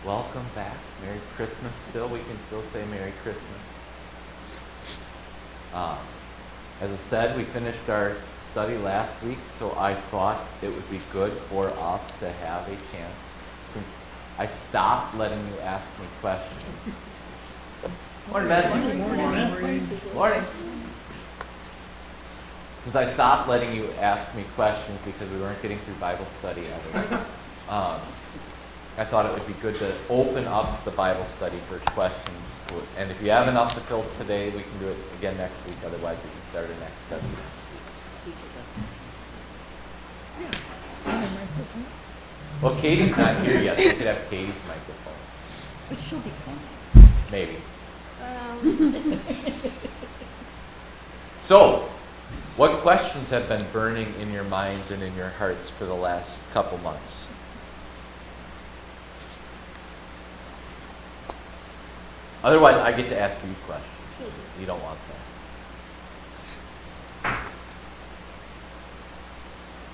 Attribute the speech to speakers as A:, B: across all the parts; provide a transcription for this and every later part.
A: Welcome back. Merry Christmas still. We can still say Merry Christmas. As I said, we finished our study last week, so I thought it would be good for us to have a chance, since I stopped letting you ask me questions. Morning, Ben. Morning. Since I stopped letting you ask me questions because we weren't getting through Bible study ever, I thought it would be good to open up the Bible study for questions. And if you have enough to fill today, we can do it again next week. Otherwise, we can start our next study next week. Well, Katie's not here yet, so we could have Katie's microphone.
B: But she'll be fine.
A: Maybe. So, what questions have been burning in your minds and in your hearts for the last couple months? Otherwise, I get to ask you questions. You don't want that.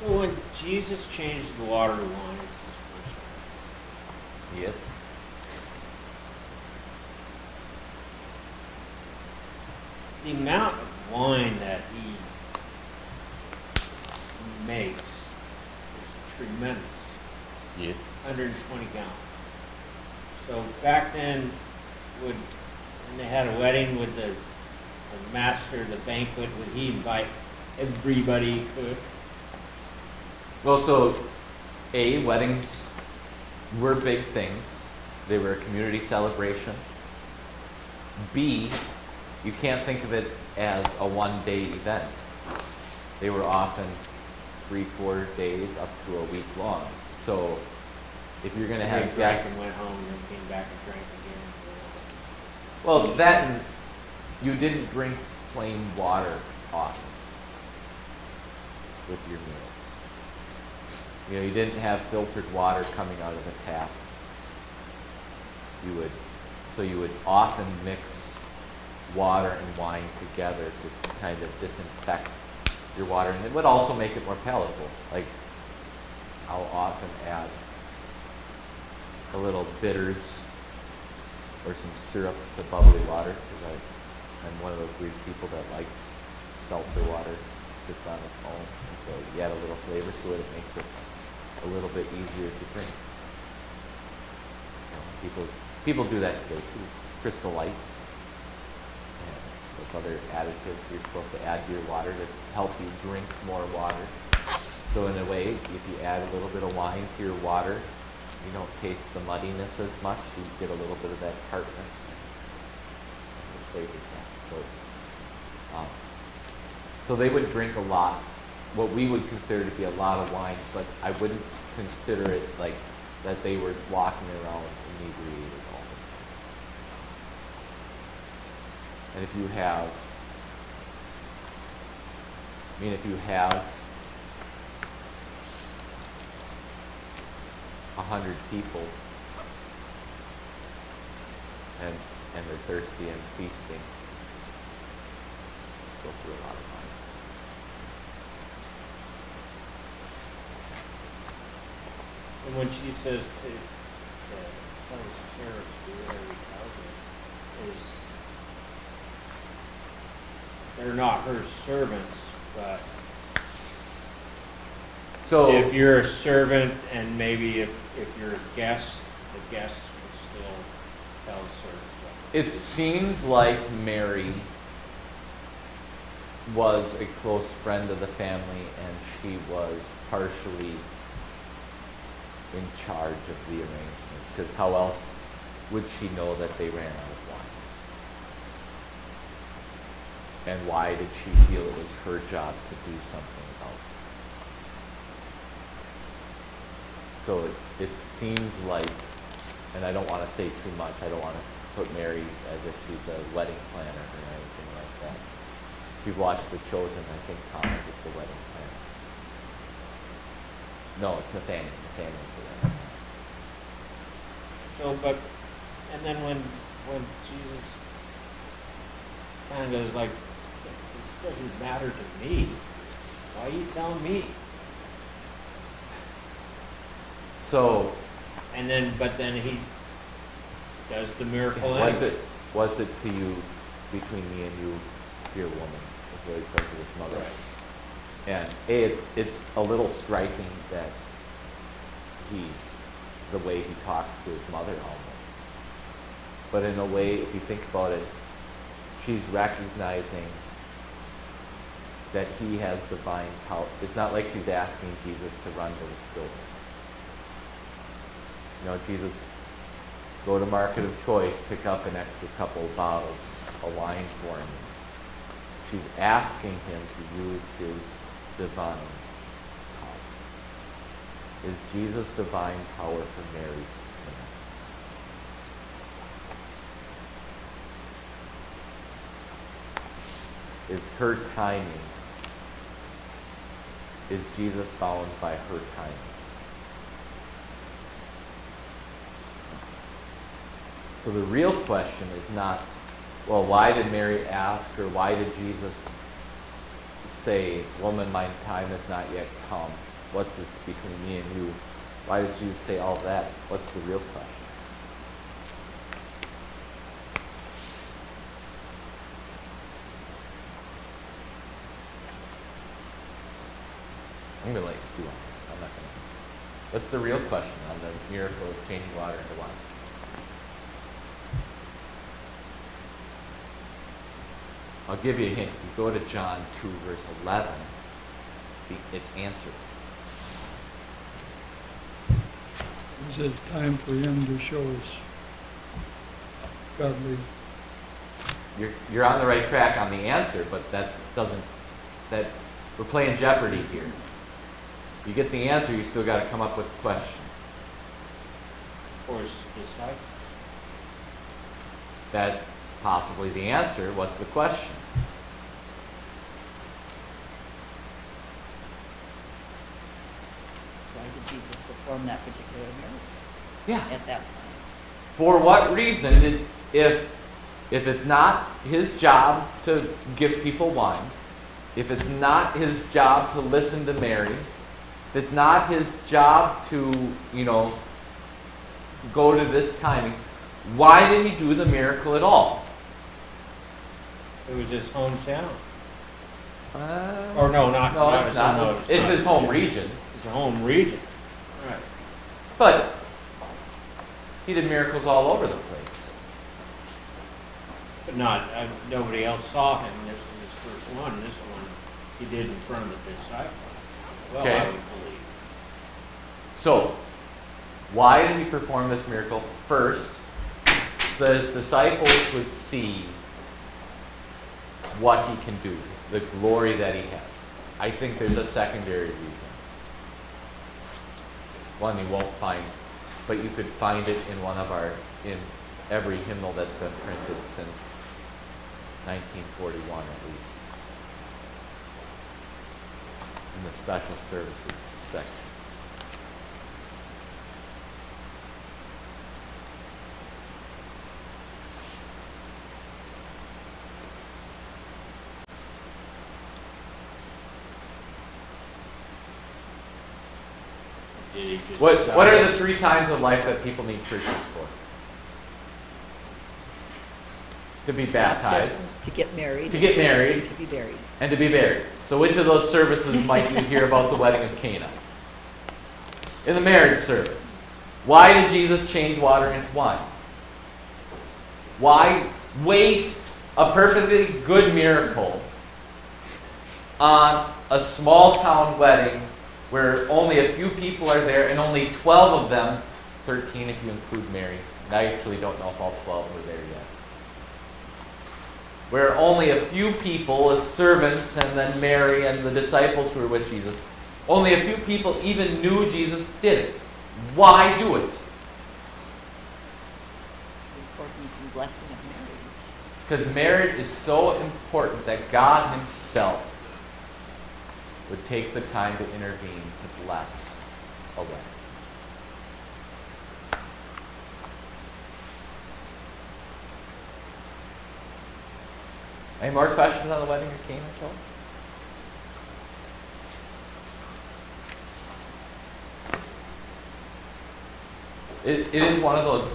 C: So when Jesus changed the water to wine, it's his first time.
A: Yes?
C: The amount of wine that he makes is tremendous.
A: Yes.
C: 120 gallons. So back then, when they had a wedding with the master, the banquet, would he invite everybody he could?
A: Well, so, weddings were big things. They were a community celebration. B, you can't think of it as a one-day event. They were often 3-4 days up to a week long. So, if you're going to have
C: drank
A: guests,
C: and went home and then came back and drank again.
A: well, that and you didn't drink plain water often with your meals. You know, you didn't have filtered water coming out of the tap. You would often mix water and wine together to kind of disinfect your water, and it would also make it more palatable. Like, I'll often add a little bitters or some syrup to bubbly water, because I'm one of those weird people that likes seltzer water just on its own. And so you add a little flavor to it, it makes it a little bit easier to drink. You know, people do that today too. Crystal Light and those other additives you're supposed to add to your water to help you drink more water. So in a way, if you add a little bit of wine to your water, you don't taste the muddiness as much. You get a little bit of that tartness, and it flavors that. So they would drink a lot, what we would consider to be a lot of wine, but I wouldn't consider it like that they were walking around inebriated all the time. And if you have 100 people and they're thirsty and feasting, go through a lot of wine.
C: And when she says to tell his parents to do whatever he tells them, is they're not her servants, but
A: So
C: if you're a servant and maybe if you're a guest, the guest would still tell the servants what.
A: it seems like Mary was a close friend of the family, and she was partially in charge of the arrangements, because how else would she know that they ran out of wine? And why did she feel it was her job to do something about it? So it seems like, and I don't want to say too much, I don't want to put Mary as if she's a wedding planner or anything like that. If you've watched The Chosen, I think Thomas is the wedding planner. No, it's Nathaniel. Nathaniel's the wedding planner.
C: So, and then when Jesus kind of goes like, this doesn't matter to me. Why are you telling me?
A: So,
C: And then, but then does the miracle
A: Was
C: end.
A: it to you, between me and you, dear woman, is what he says to his mother.
C: Right.
A: And it's a little striking that the way he talks to his mother almost. But in a way, if you think about it, she's recognizing that he has divine power. It's not like she's asking Jesus to run to the store. You know, Jesus, go to market of choice, pick up an extra couple of bottles, a wine for me. She's asking him to use his divine power. Is Jesus' divine power for Mary? Is her timing, is Jesus bound by her timing? So the real question is not, well, why did Mary ask, or why did Jesus say, woman, my time has not yet come? What's this between me and you? Why does Jesus say all that? What's the real question? I'm going to let you stew on it. I'm not going to. What's the real question on the miracle of changing water into wine? I'll give you a hint. If you go to John 2, verse 11, it's answered.
D: Is it time for him to show us godly?
A: You're on the right track on the answer, but we're playing Jeopardy here. You get the answer, you still got to come up with a question.
C: Or his disciples.
A: That's possibly the answer. What's the question?
B: Why did Jesus perform that particular miracle
A: Yeah.
B: at that time?
A: For what reason if it's not his job to give people wine, if it's not his job to listen to Mary, if it's not his job to, go to this timing, why did he do the miracle at all?
C: It was his hometown.
A: Uh,
C: Or no, not.
A: no,
C: not
A: it's not. It's his home region.
C: His home region. Right.
A: But he did miracles all over the place.
C: But nobody else saw him. This was his first one. This one he did in front of the disciples. Well,
A: Okay.
C: I would believe.
A: So, why did he perform this miracle? First, so that his disciples would see what he can do, the glory that he has. I think there's a secondary reason. One you won't find, but you could find it in every hymnal that's been printed since 1941 at least. In the special services section.
C: Did he just
A: What
C: decide-
A: are the 3 times of life that people need churches for? To be baptized,
B: Baptism, to get married.
A: To get married.
B: To be buried.
A: and to be buried. So which of those services might you hear about the wedding of Cana? In the marriage service. Why did Jesus change water into wine? Why waste a perfectly good miracle on a small town wedding where only a few people are there and only 12 of them, 13 if you include Mary. I actually don't know if all 12 were there yet. Where only a few people, as servants, and then Mary and the disciples who were with Jesus, only a few people even knew Jesus did it. Why do it?
B: The importance and blessing of marriage.
A: Because marriage is so important that God himself would take the time to intervene to bless a wedding. Any more questions on the wedding of Cana, Joel? It is one of those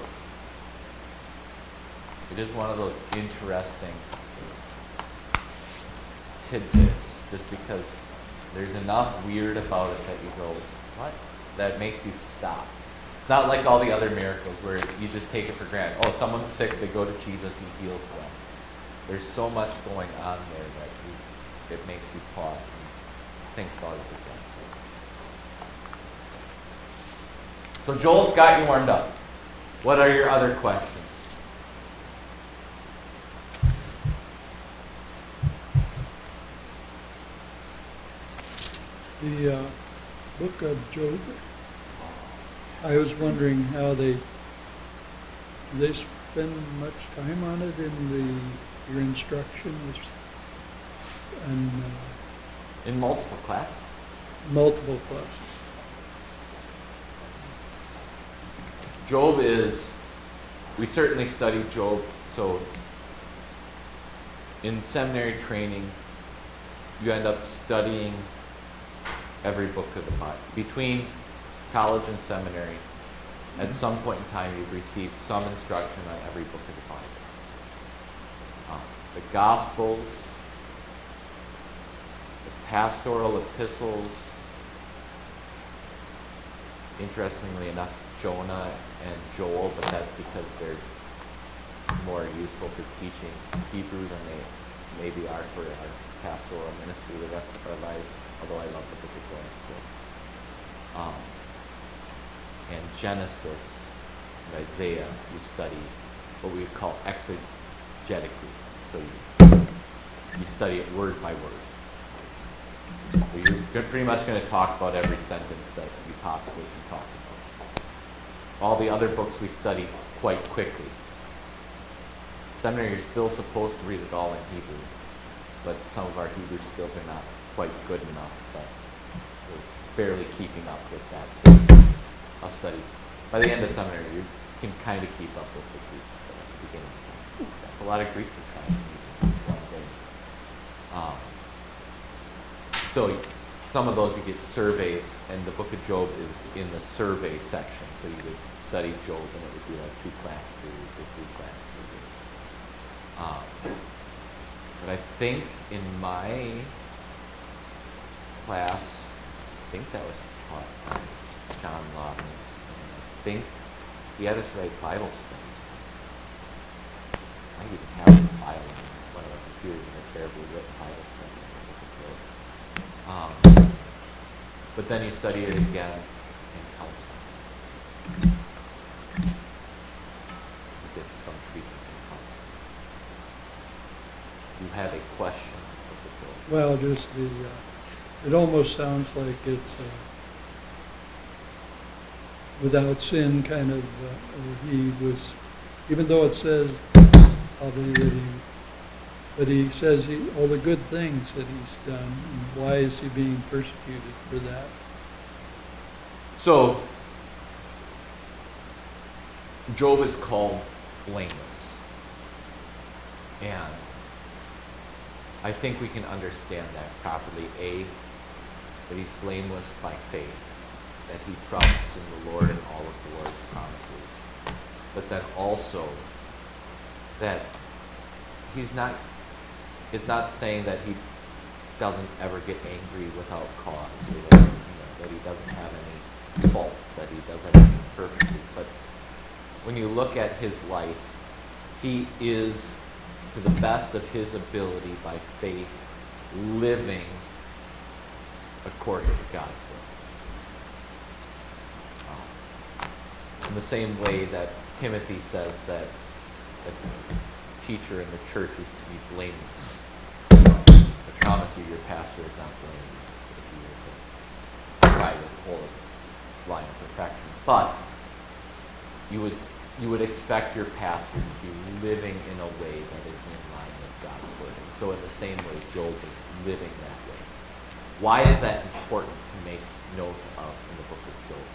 A: is one of those interesting tidbits, just because there's enough weird about it that you go, what? That makes you stop. It's not like all the other miracles where you just take it for granted. Oh, someone's sick, they go to Jesus, he heals them. There's so much going on there that it makes you pause and think about it again. So Joel's got you warmed up. What are your other questions?
D: The book of Job, I was wondering how do they spend much time on it in your instructions and
A: In multiple classes.
D: multiple classes?
A: Job we certainly study Job, so in seminary training, you end up studying every book of the Bible. Between college and seminary, at some point in time, you've received some instruction on every book of the Bible. The Gospels, the pastoral epistles, interestingly enough, Jonah and Joel, but that's because they're more useful for teaching Hebrew than they maybe are for our pastoral ministry the rest of our lives, although I love the book of Joel still. And Genesis and Isaiah, you study what we call exegetically. So you study it word by word. So you're pretty much going to talk about every sentence that you possibly can talk about. All the other books we study quite quickly. Seminary, you're still supposed to read it all in Hebrew, but some of our Hebrew skills are not quite good enough, but we're barely keeping up with that pace of study. By the end of seminary, you can kind of keep up with the Greek, but at the beginning, that's a lot of Greek to try and read in one day. So some of those you get surveys, and the book of Job is in the survey section. So you would study Job, and it would be like 2 class periods or 3 class periods. But I think in my class, I think that was taught by John Lovins. I think he had us write Bible studies. I even have the file on one of the computers in a terribly written Bible study. But then you study it again in counseling. You get some treatment in counseling. You have a question of the book.
D: Well, just it almost sounds like it's without sin kind of, he was, even though it says probably that he says all the good things that he's done, and why is he being persecuted for that?
A: So, Job is called blameless. And I think we can understand that properly. A, that he's blameless by faith, that he trusts in the Lord and all of the Lord's promises. But then also that it's not saying that he doesn't ever get angry without cause, or that he doesn't have any faults, that he does everything perfectly. But when you look at his life, he is, to the best of his ability by faith, living according to God's will. In the same way that Timothy says that the teacher in the church is to be blameless. I promise you, your pastor is not blameless if you were to try to hold a line of perfection. But you would expect your pastor to be living in a way that is in line with God's word. And so in the same way, Job is living that way. Why is that important to make note of in the book of Job?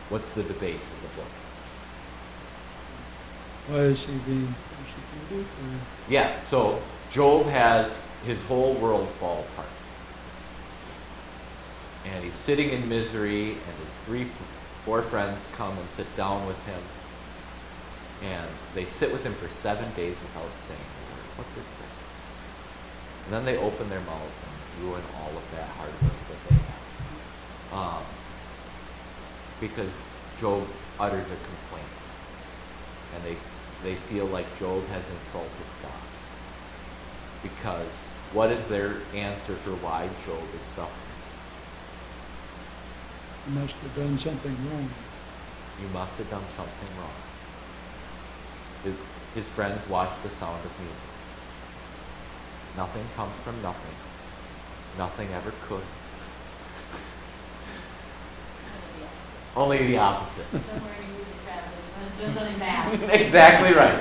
A: What's the debate in the book?
D: Why is he being persecuted? Or?
A: Yeah, so Job has his whole world fall apart. And he's sitting in misery, and his 4 friends come and sit down with him. And they sit with him for 7 days without saying a word. What good thing. And then they open their mouths and ruin all of that hard work that they have. Because Job utters a complaint. And they feel like Job has insulted God. Because what is their answer for why Job is suffering?
D: You must have done something wrong.
A: You must have done something wrong. His friends watch the sound of music. Nothing comes from nothing. Nothing ever could. Only the opposite.
E: Somewhere in music traveling, let's do something bad.
A: Exactly right.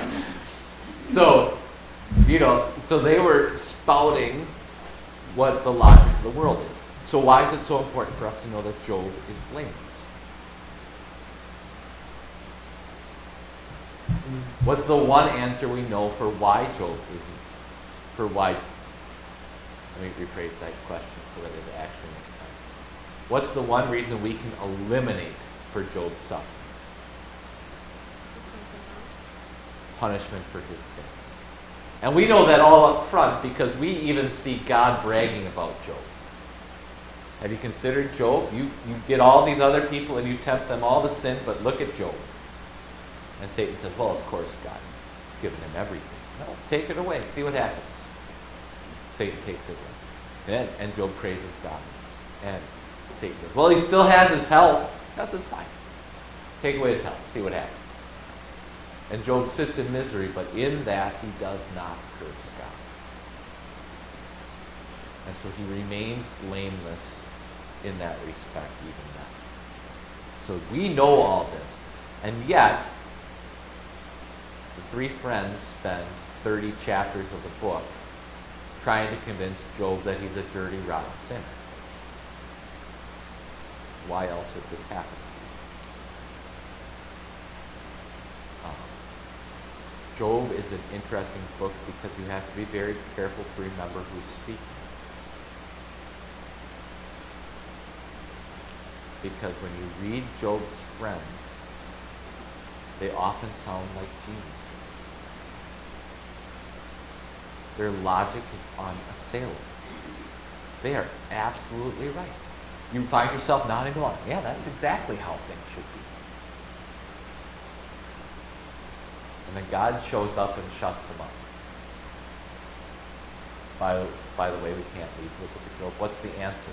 A: So, so they were spouting what the logic of the world is. So why is it so important for us to know that Job is blameless? What's the one answer we know for why Job isn't? Let me rephrase that question so that it actually makes sense. What's the one reason we can eliminate for Job's suffering? Punishment for his sin. And we know that all up front because we even see God bragging about Job. Have you considered Job? You get all these other people and you tempt them all to sin, but look at Job. And Satan says, well, of course, God has given him everything. No, take it away. See what happens. Satan takes it away. And Job praises God. And Satan goes, well, he still has his health. That's just fine. Take away his health. See what happens. And Job sits in misery, but in that he does not curse God. And so he remains blameless in that respect even then. So we know all this. And yet, the three friends spend 30 chapters of the book trying to convince Job that he's a dirty, rotten sinner. Why else would this happen? Job is an interesting book because you have to be very careful to remember who's speaking. Because when you read Job's friends, they often sound like geniuses. Their logic is unassailable. They are absolutely right. You find yourself nodding along. Yeah, that's exactly how things should be. And then God shows up and shuts them up. By the way, we can't leave the book of Job. What's the answer?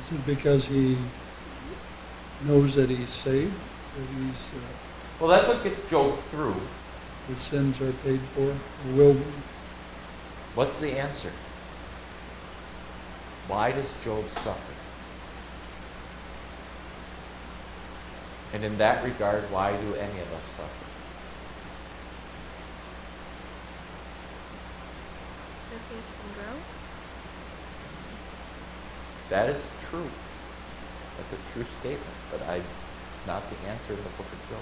D: Is it because he knows that he's saved, that
A: Well, that's what gets Job through.
D: his sins are paid for, or will be?
A: What's the answer? Why does Job suffer? And in that regard, why do any of us suffer?
F: Your faith can grow.
A: That is true. That's a true statement, but it's not the answer in the book of Job.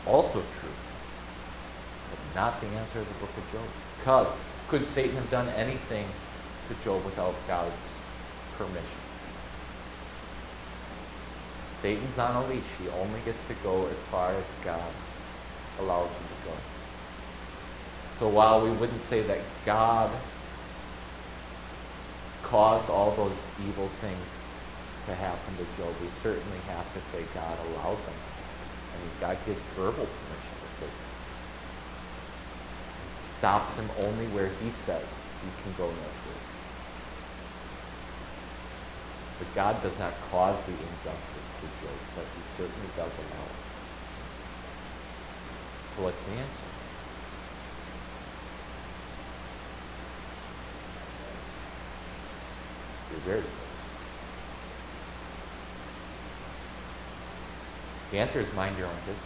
A: Also true, but not the answer of the book of Job. Because could Satan have done anything to Job without God's permission? Satan's on a leash. He only gets to go as far as God allows him to go. So while we wouldn't say that God caused all those evil things to happen to Job, we certainly have to say God allowed them. I mean, God gives verbal permission to Satan. He stops him only where he says you can go no further. But God does not cause the injustice to Job, but he certainly does allow it. So what's the answer? You're very good. The answer is mind your own business.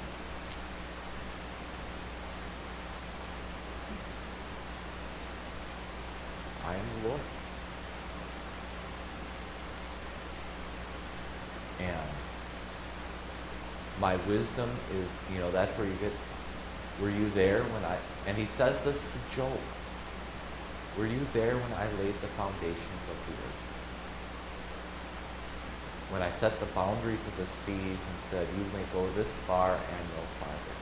A: I am the Lord. And my wisdom is, that's where you get, were you there when and he says this to Job. Were you there when I laid the foundations of the earth? When I set the boundaries of the seas and said, you may go this far and no farther.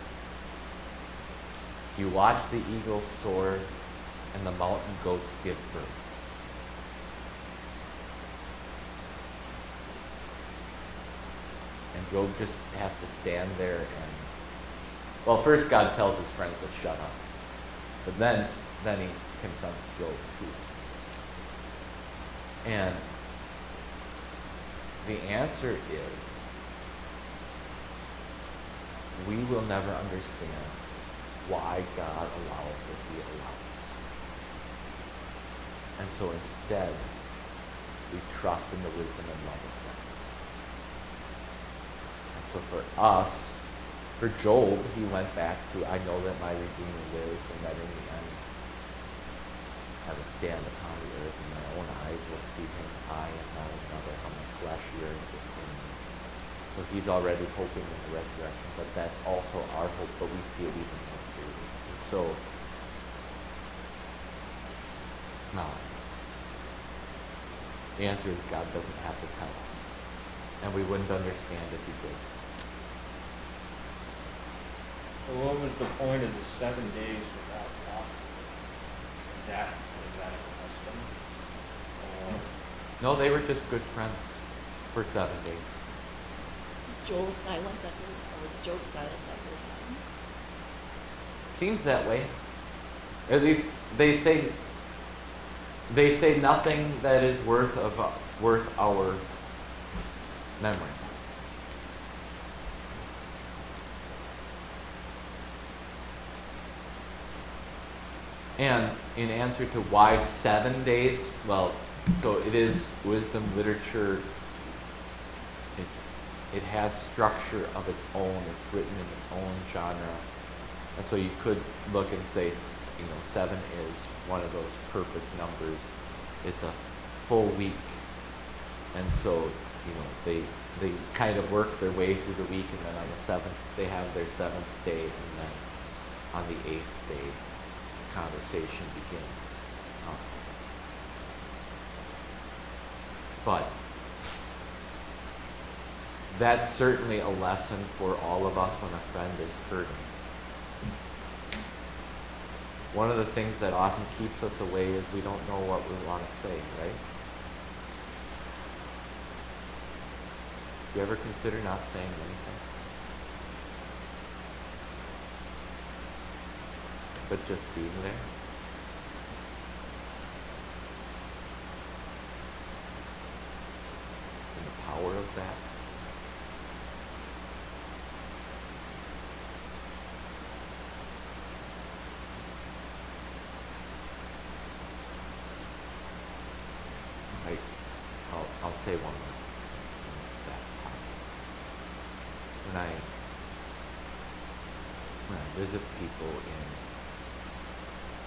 A: You watch the eagle soar and the mountain goats give birth. And Job just has to stand there and, well, first God tells his friends to shut up. But then he confronts Job too. And the answer is, we will never understand why God allows what he allows. And so instead, we trust in the wisdom and love of God. And so for us, for Job, he went back to, I know that my Redeemer lives, and that in the end, I will stand upon the earth, and my own eyes will see him, I and not another, how my flesh yearns within me. So he's already hoping in the resurrection, but that's also our hope, but we see it even more clearly. And so, no. The answer is God doesn't have to tell us. And we wouldn't understand if he did.
C: So what was the point of the 7 days without talking? Was that a custom? Or
A: No, they were just good friends for 7 days.
B: Was Joel silent that whole, or was Job silent that whole time?
A: Seems that way. At least they say nothing that is worth our memory. And in answer to why 7 days, well, so it is wisdom literature. It has structure of its own. It's written in its own genre. And so you could look and say, 7 is one of those perfect numbers. It's a full week. And so, they kind of work their way through the week, and then on the 7th, they have their 7th day, and then on the 8th day, conversation begins. But that's certainly a lesson for all of us when a friend is hurting. One of the things that often keeps us away is we don't know what we want to say, right? Do you ever consider not saying anything? But just being there? And the power of that? I'll say one more. When I visit people in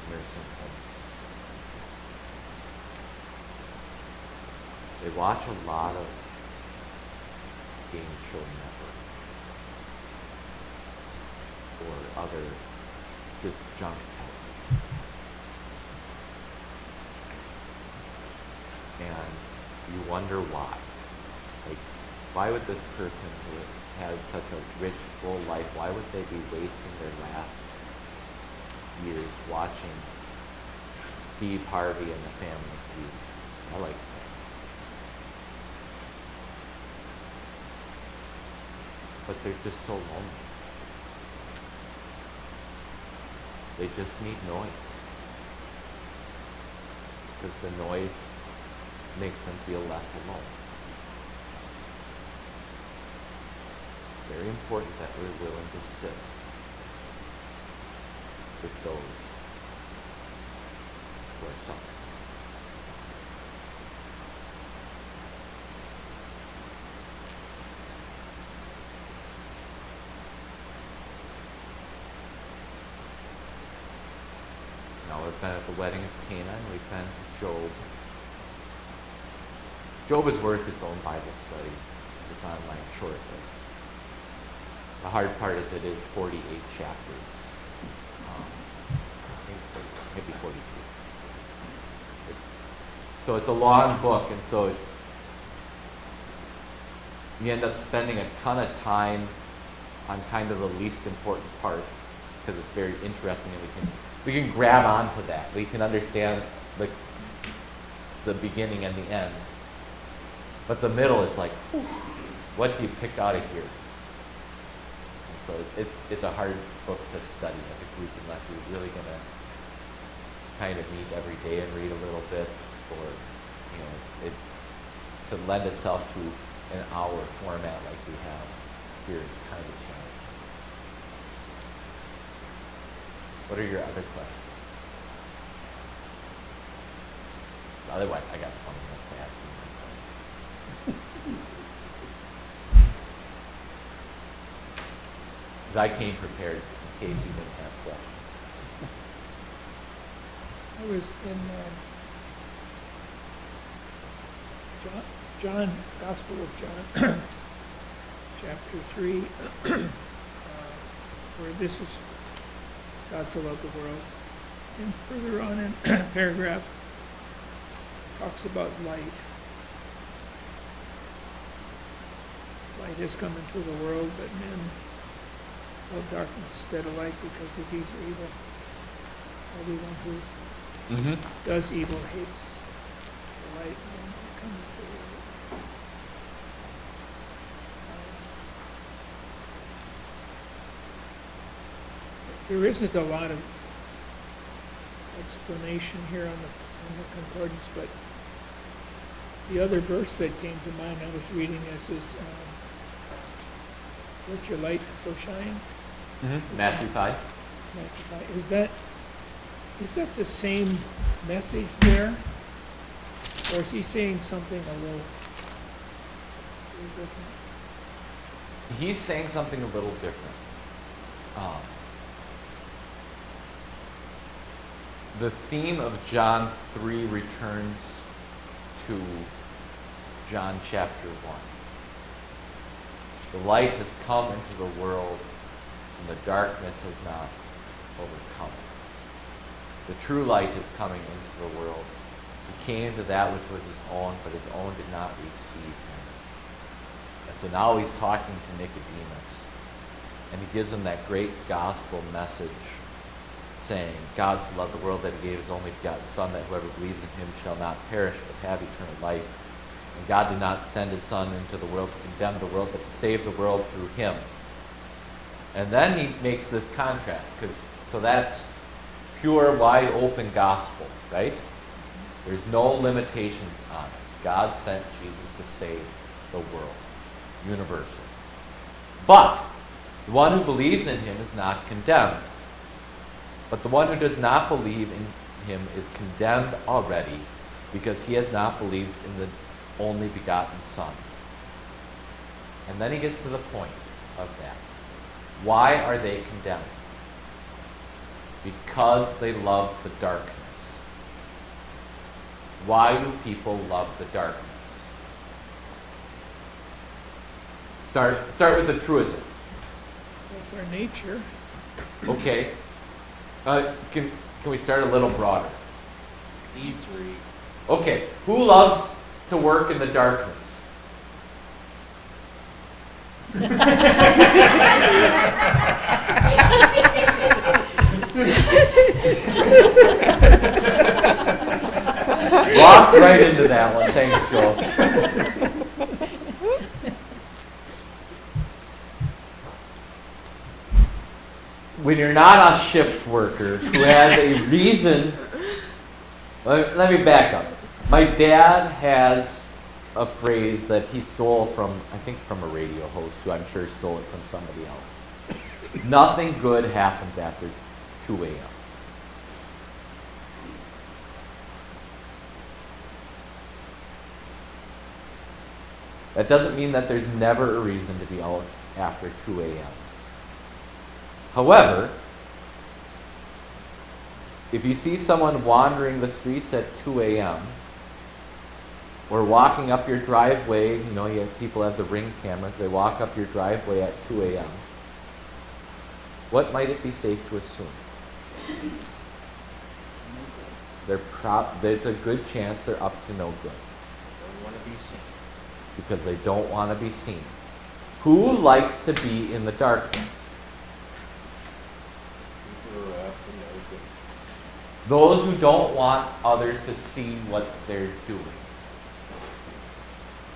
A: nursing homes, they watch a lot of game show network or other just junk television. And you wonder why. Like, why would this person who had such a rich, full life, why would they be wasting their last years watching Steve Harvey and the Family Feud? I like that. But they're just so lonely. They just need noise. Because the noise makes them feel less alone. It's very important that we're willing to sit with those who are suffering. Now we've been at the wedding of Cana, and we've been to Job. Job is worth its own Bible study. It's on my short list. The hard part is it is 48 chapters. I think maybe 42. So it's a long book, and so you end up spending a ton of time on kind of the least important part because it's very interesting, and we can grab onto that. We can understand the beginning and the end. But the middle is like, whew, what do you pick out of here? And so it's a hard book to study as a group unless you're really going to kind of meet every day and read a little bit, or it to lend itself to an hour format like we have here is kind of a challenge. What are your other questions? 'Cause otherwise, I got 20 minutes to ask you. Because I came prepared in case you didn't have questions.
G: I was in John, Gospel of John, chapter 3, where this is God so loved the world. And further on in paragraph, talks about light. Light has come into the world, but men love darkness instead of light because the deeds are evil. Everyone who does evil hates the light and won't come into the world. There isn't a lot of explanation here on the concordance, but the other verse that came to mind I was reading is let your light so shine.
A: Matthew 5.
G: Matthew 5. Is that the same message there? Or is he saying something a little different?
A: He's saying something a little different. The theme of John 3 returns to John chapter 1. The light has come into the world, and the darkness has not overcome it. The true light is coming into the world. He came to that which was his own, but his own did not receive him. And so now he's talking to Nicodemus, and he gives him that great gospel message, saying, God so loved the world that he gave his only begotten Son, that whoever believes in him shall not perish, but have eternal life. And God did not send his Son into the world to condemn the world, but to save the world through him. And then he makes this contrast, so that's pure, wide open gospel, right? There's no limitations on it. God sent Jesus to save the world, universal. But the one who believes in him is not condemned. But the one who does not believe in him is condemned already, because he has not believed in the only begotten Son. And then he gets to the point of that. Why are they condemned? Because they love the darkness. Why do people love the darkness? Start with the truism.
G: That's our nature.
A: Okay. Can we start a little broader?
C: Needs are evil.
A: Okay. Who loves to work in the darkness? Walked right into that one. Thanks, Joel. When you're not a shift worker who has a reason, let me back up. My dad has a phrase that he stole from, I think from a radio host who I'm sure stole it from somebody else. Nothing good happens after 2 a.m. That doesn't mean that there's never a reason to be out after 2 a.m. However, if you see someone wandering the streets at 2 a.m. or walking up your driveway, people have the Ring cameras, they walk up your driveway at 2 a.m. what might it be safe to assume? There's a good chance they're up to no good.
C: Don't want to be seen.
A: Because they don't want to be seen. Who likes to be in the darkness?
C: People are up to no good.
A: Those who don't want others to see what they're doing.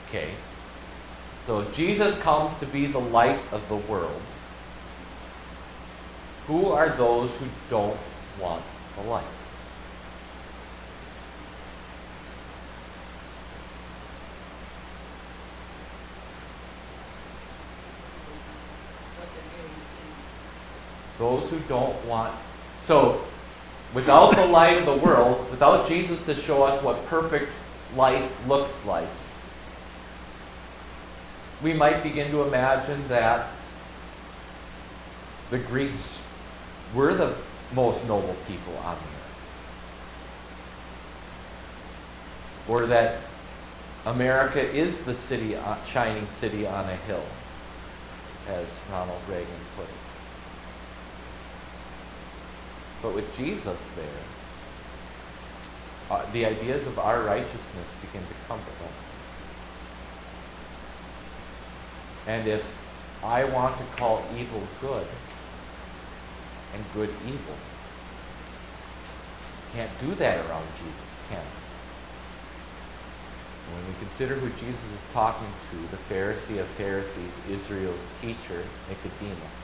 A: Okay. So if Jesus comes to be the light of the world, who are those who don't want the light? Those who don't want. So, without the light of the world, without Jesus to show us what perfect life looks like, we might begin to imagine that the Greeks were the most noble people on the earth. Or that America is the city, shining city on a hill, as Ronald Reagan put it. But with Jesus there, the ideas of our righteousness begin to come to them. And if I want to call evil good and good evil, can't do that around Jesus, can I? When we consider who Jesus is talking to, the Pharisee of Pharisees, Israel's teacher, Nicodemus,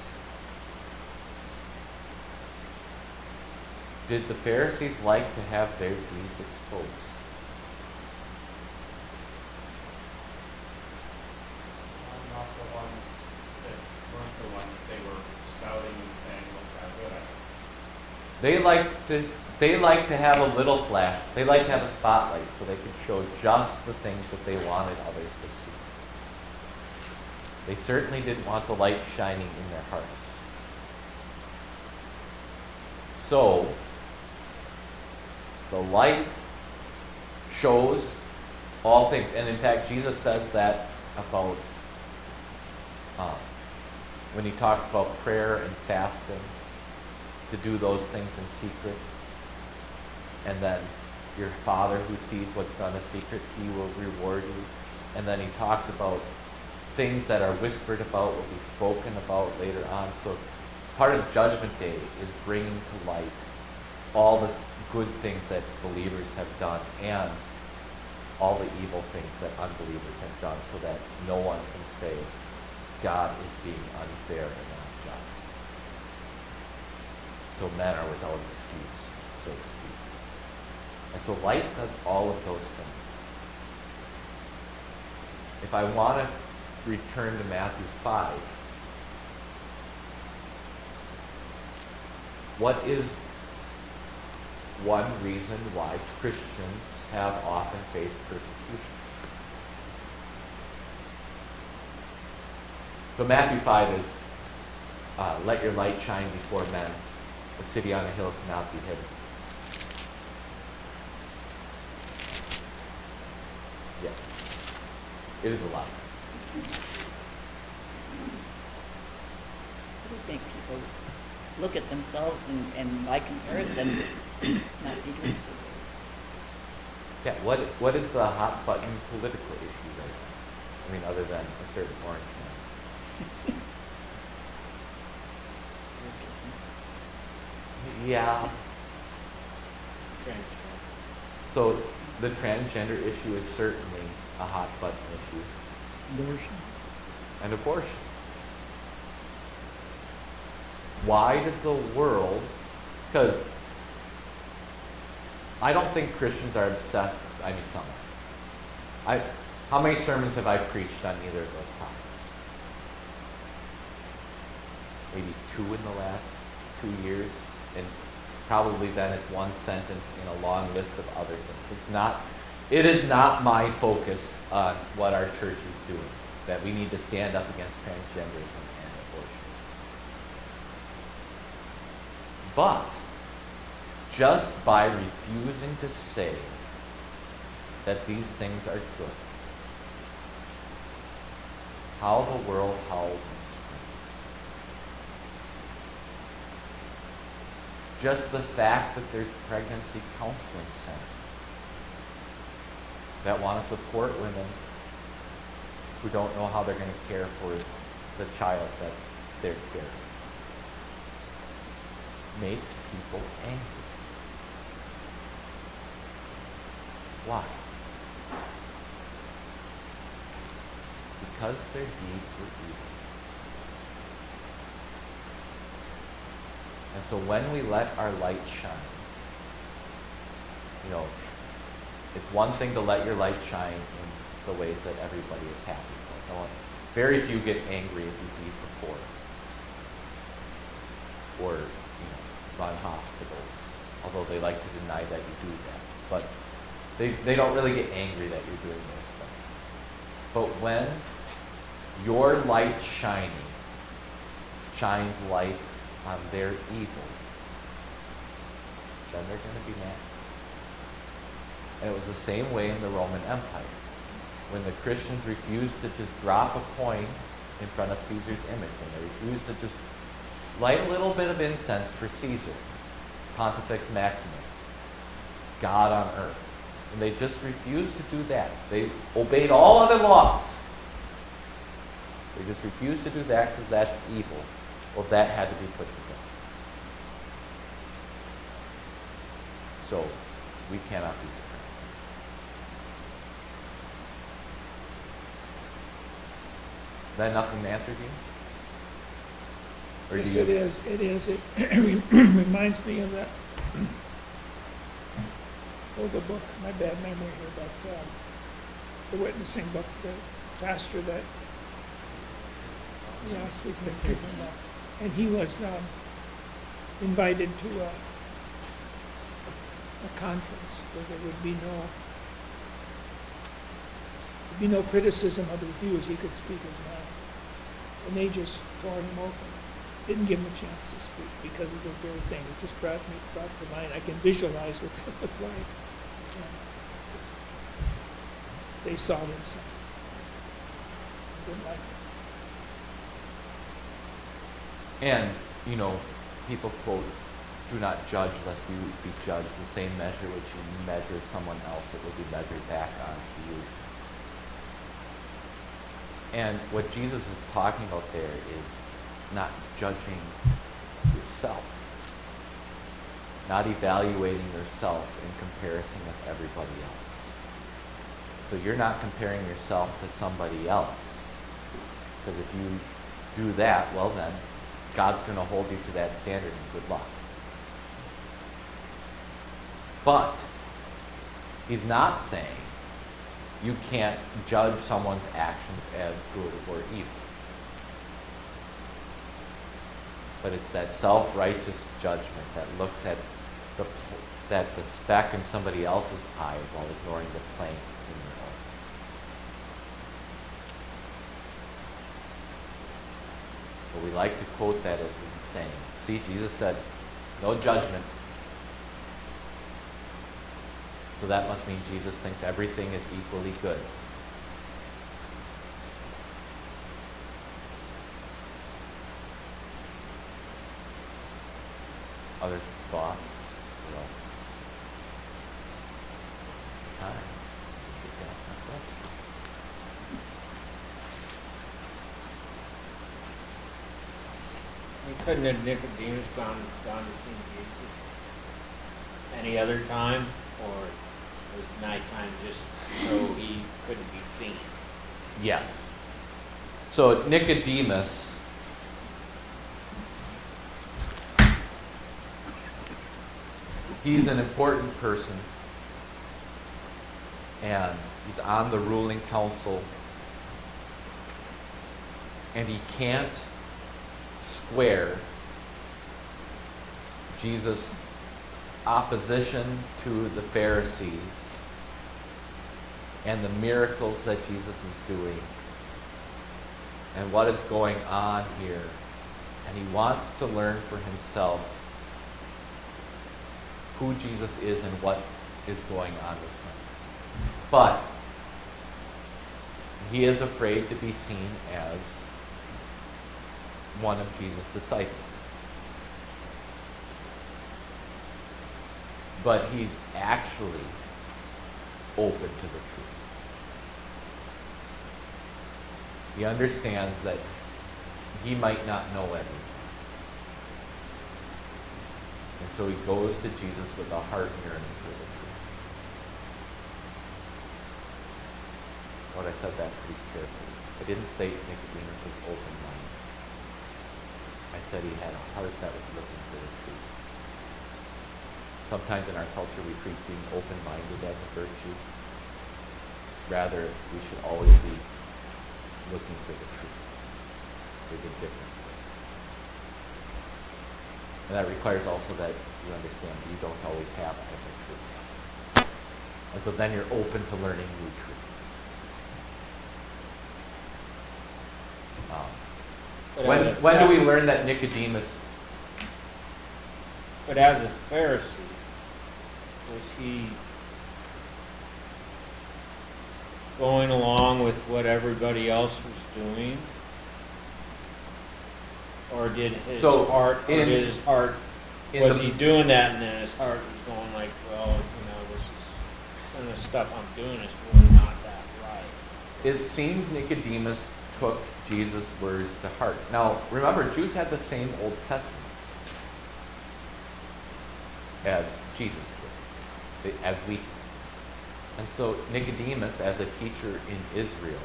A: did the Pharisees like to have their deeds exposed?
H: Not the ones that weren't the ones they were spouting and saying, look how good I am.
A: They like to have a little flash. They like to have a spotlight so they could show just the things that they wanted others to see. They certainly didn't want the light shining in their hearts. So, the light shows all things. And in fact, Jesus says that about when he talks about prayer and fasting, to do those things in secret. And then your Father who sees what's done in secret, he will reward you. And then he talks about things that are whispered about, will be spoken about later on. So part of Judgment Day is bringing to light all the good things that believers have done and all the evil things that unbelievers have done, so that no one can say God is being unfair and unjust. So men are without excuse, so to speak. And so light does all of those things. If I want to return to Matthew 5, what is one reason why Christians have often faced persecution? So Matthew 5 is, let your light shine before men. A city on a hill cannot be hidden. Yeah. It is a lot.
B: I do think people look at themselves and by comparison, not be doing so good.
A: Yeah, what is the hot button political issue right now? I mean, other than a certain orange man. Yeah. So the transgender issue is certainly a hot button issue.
D: Abortion.
A: And abortion. Why does the world, because I don't think Christians are obsessed, I mean some are. How many sermons have I preached on either of those topics? Maybe 2 in the last 2 years, and probably then it's one sentence in a long list of other things. It is not my focus on what our church is doing, that we need to stand up against transgenderism and abortion. But just by refusing to say that these things are good, how the world howls and just the fact that there's pregnancy counseling centers that want to support women who don't know how they're going to care for the child that they're carrying makes people angry. Why? Because their deeds were evil. And so when we let our light shine, it's one thing to let your light shine in the ways that everybody is happy for. No one, very few get angry if you feed the poor or run hospitals, although they like to deny that you do that. But they don't really get angry that you're doing those things. But when your light shines light on their evil, then they're going to be mad. And it was the same way in the Roman Empire. When the Christians refused to just drop a coin in front of Caesar's image, when they refused to just light a little bit of incense for Caesar, Pontifex Maximus, God on earth. And they just refused to do that. They obeyed all other laws. They just refused to do that because that's evil. Well, that had to be put to death. So, we cannot be surprised. Is that enough of an answer to you? Or do
G: Yes,
A: you?
G: it is. It is. It reminds me of that older book, my bad memory here, but the witnessing book, the pastor that, speaking of people, and he was invited to a conference where there would be no criticism of his views. He could speak his mind. And they just tore him open. Didn't give him a chance to speak because of the very thing. It just brought to mind. I can visualize what that looked like. They saw themselves. Didn't like it.
A: And, people quote, do not judge lest you be judged. The same measure which you measure someone else, it will be measured back onto you. And what Jesus is talking about there is not judging yourself, not evaluating yourself in comparison with everybody else. So you're not comparing yourself to somebody else. Because if you do that, well then, God's going to hold you to that standard and good luck. But he's not saying you can't judge someone's actions as good or evil. But it's that self-righteous judgment that looks at the speck in somebody else's eye while ignoring the plank in your own. But we like to quote that as saying, see, Jesus said, no judgment. So that must mean Jesus thinks everything is equally good. Other thoughts for us? Time. You can ask my question.
C: Couldn't have Nicodemus gone to see Jesus any other time, or was nighttime just so he couldn't be seen?
A: Yes. So Nicodemus, he's an important person, and he's on the ruling council, and he can't square Jesus' opposition to the Pharisees and the miracles that Jesus is doing and what is going on here. And he wants to learn for himself who Jesus is and what is going on with him. But he is afraid to be seen as one of Jesus' disciples. but he's actually open to the truth. He understands that he might not know everything. And so he goes to Jesus with a heart yearning for the truth. What I said that pretty carefully. I didn't say Nicodemus was open-minded. I said he had a heart that was looking for the truth. Sometimes in our culture we treat being open-minded as a virtue. Rather, we should always be looking for the truth. There's a difference there. And that requires also that you understand you don't always have every truth. And so then you're open to learning new truth. When do we learn that Nicodemus...
C: But as a Pharisee, was he going along with what everybody else was doing? Or did his heart, was he doing that and then his heart was going like, well, this is, some of the stuff I'm doing is really not that right?
A: It seems Nicodemus took Jesus' words to heart. Now, remember, Jews had the same Old Testament as Jesus did, as we do. And so Nicodemus, as a teacher in Israel,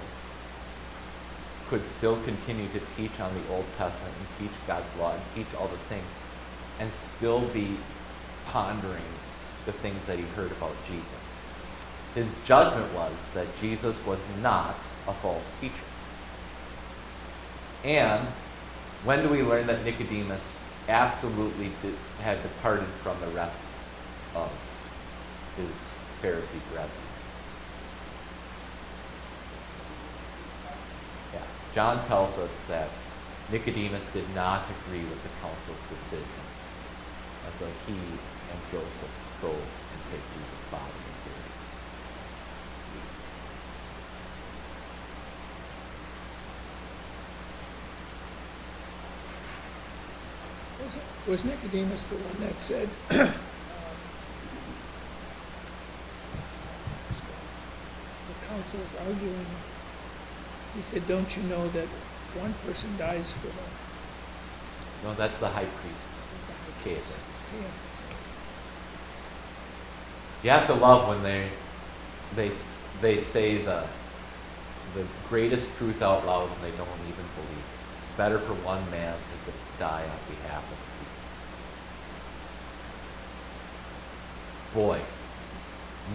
A: could still continue to teach on the Old Testament and teach God's law and teach all the things and still be pondering the things that he heard about Jesus. His judgment was that Jesus was not a false teacher. And when do we learn that Nicodemus absolutely had departed from the rest of his Pharisee brethren? Yeah. John tells us that Nicodemus did not agree with the council's decision. And so he and Joseph go and take Jesus' body and bury it.
G: Was Nicodemus the one that said, the council was arguing, he said, don't you know that one person dies for the...
A: No, that's the high priest, Caiaphas. You have to love when they say the greatest truth out loud and they don't even believe it. It's better for one man to die on behalf of the people. Boy,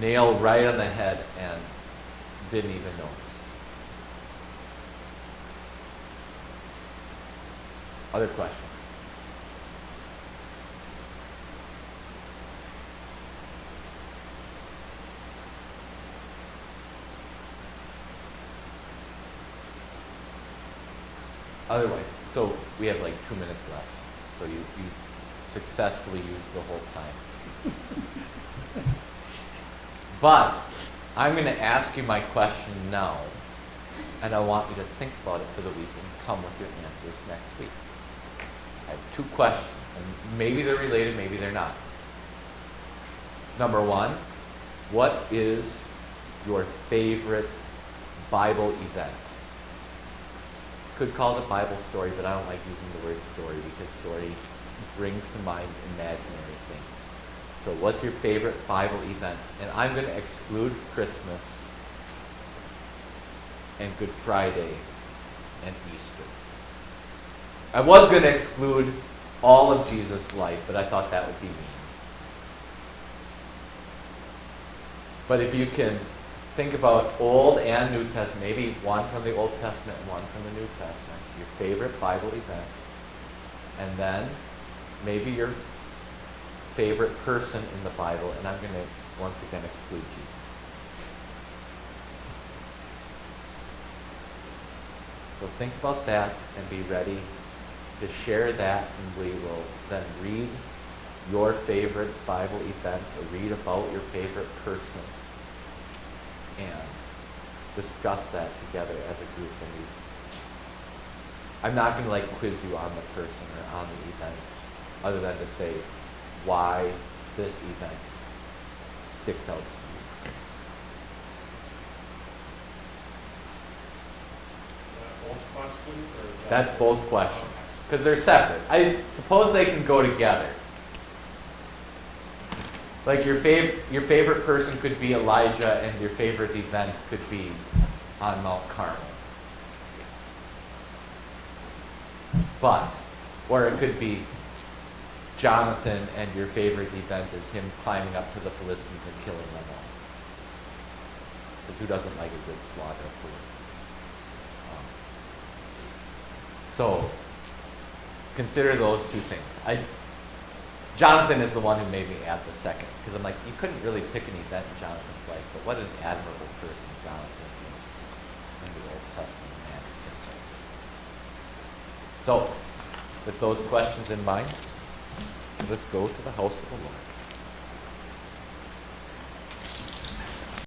A: nail right on the head and didn't even notice. Other questions? Otherwise, so we have like 2 minutes left. So you successfully used the whole time. But I'm going to ask you my question now, and I want you to think about it for the week and come with your answers next week. I have 2 questions, and maybe they're related, maybe they're not. Number 1, what is your favorite Bible event? Could call it a Bible story, but I don't like using the word story because story brings to mind imaginary things. So what's your favorite Bible event? And I'm going to exclude Christmas and Good Friday and Easter. I was going to exclude all of Jesus' life, but I thought that would be mean. But if you can think about Old and New Testament, maybe one from the Old Testament and one from the New Testament, your favorite Bible event, and then maybe your favorite person in the Bible, and I'm going to once again exclude Jesus. So think about that and be ready to share that, and we will then read your favorite Bible event or read about your favorite person and discuss that together as a group. And I'm not going to quiz you on the person or on the event other than to say why this event sticks out?
H: Both questions, or is that?
A: That's both questions, because they're separate. I suppose they can go together. Like your favorite person could be Elijah, and your favorite event could be on Mount Carmel. But, or it could be Jonathan, and your favorite event is him climbing up to the Philistines and killing them all. Because who doesn't like a good slaughter of Philistines? So, consider those two things. Jonathan is the one who made me add the second, because I'm like, you couldn't really pick an event in Jonathan's life, but what an admirable person Jonathan is in the Old Testament man. So, with those questions in mind, let's go to the house of the Lord.